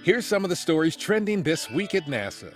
Here's some of the stories trending this week at NASA.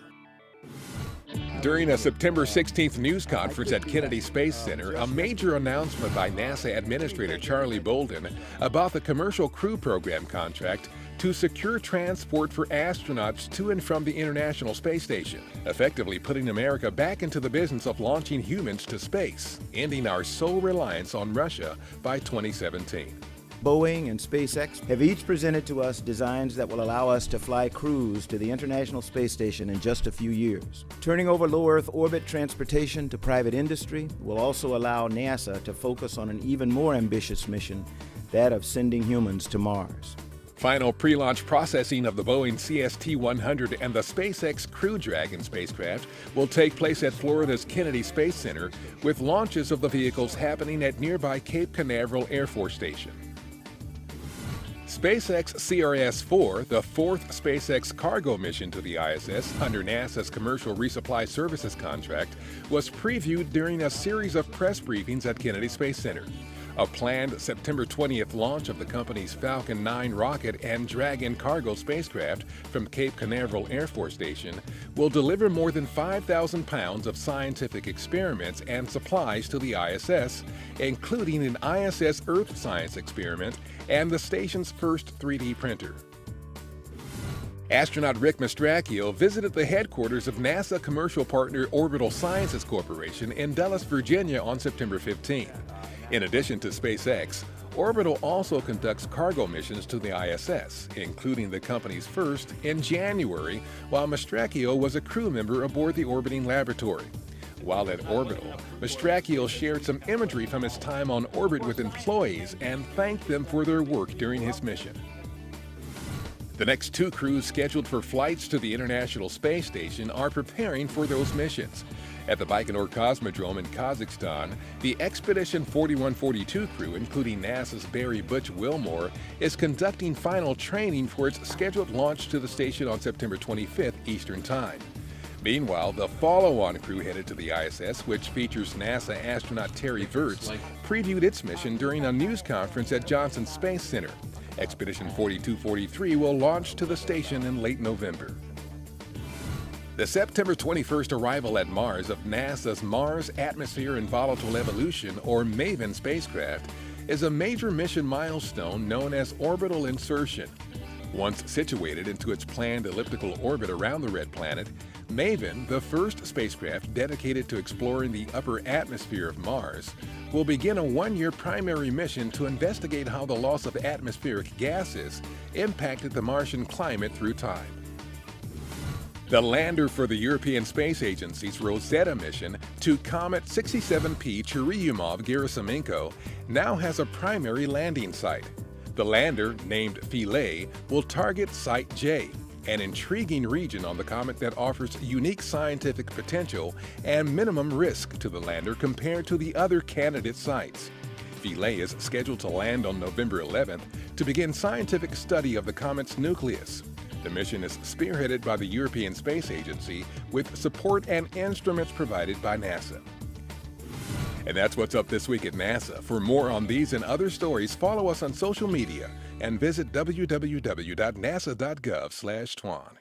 During a September 16th news conference at Kennedy Space Center, a major announcement by NASA Administrator Charlie Bolden about the Commercial Crew Program contract to secure transport for astronauts to and from the International Space Station, effectively putting America back into the business of launching humans to space, ending our sole reliance on Russia by 2017. Boeing and SpaceX have each presented to us designs that will allow us to fly crews to the International Space Station in just a few years. Turning over low Earth orbit transportation to private industry will also allow NASA to focus on an even more ambitious mission, that of sending humans to Mars. Final pre-launch processing of the Boeing CST-100 and the SpaceX Crew Dragon spacecraft will take place at Florida's Kennedy Space Center, with launches of the vehicles happening at nearby Cape Canaveral Air Force Station. SpaceX CRS-4, the fourth SpaceX cargo mission to the ISS under NASA's Commercial Resupply Services contract, was previewed during a series of press briefings at Kennedy Space Center. A planned September 20th launch of the company's Falcon 9 rocket and Dragon cargo spacecraft from Cape Canaveral Air Force Station will deliver more than 5,000 pounds of scientific experiments and supplies to the ISS, including an ISS Earth Science experiment and the station's first 3D printer. Astronaut Rick Mastracchio visited the headquarters of NASA commercial partner Orbital Sciences Corporation in Dulles, Virginia on September 15th. In addition to SpaceX, Orbital also conducts cargo missions to the ISS, including the company's first in January, while Mastracchio was a crew member aboard the orbiting laboratory. While at Orbital, Mastracchio shared some imagery from his time on orbit with employees and thanked them for their work during his mission. The next two crews scheduled for flights to the International Space Station are preparing for those missions. At the Baikonur Cosmodrome in Kazakhstan, the Expedition 4142 crew, including NASA's Barry Butch Wilmore, is conducting final training for its scheduled launch to the station on September 25th Eastern Time. Meanwhile, the follow-on crew headed to the ISS, which features NASA astronaut Terry Virts, previewed its mission during a news conference at Johnson Space Center. Expedition 4243 will launch to the station in late November. The September 21st arrival at Mars of NASA's Mars Atmosphere and Volatile Evolution, or MAVEN spacecraft, is a major mission milestone known as orbital insertion. Once situated into its planned elliptical orbit around the red planet, MAVEN, the first spacecraft dedicated to exploring the upper atmosphere of Mars, will begin a one-year primary mission to investigate how the loss of atmospheric gases impacted the Martian climate through time. The lander for the European Space Agency's Rosetta mission to Comet 67P Churyumov-Gerasimenko now has a primary landing site. The lander, named Philae, will target Site J, an intriguing region on the comet that offers unique scientific potential and minimum risk to the lander compared to the other candidate sites. Philae is scheduled to land on November 11th to begin scientific study of the comet's nucleus. The mission is spearheaded by the European Space Agency with support and instruments provided by NASA. And that's what's up this week at NASA. For more on these and other stories, follow us on social media and visit www.nasa.gov/twan.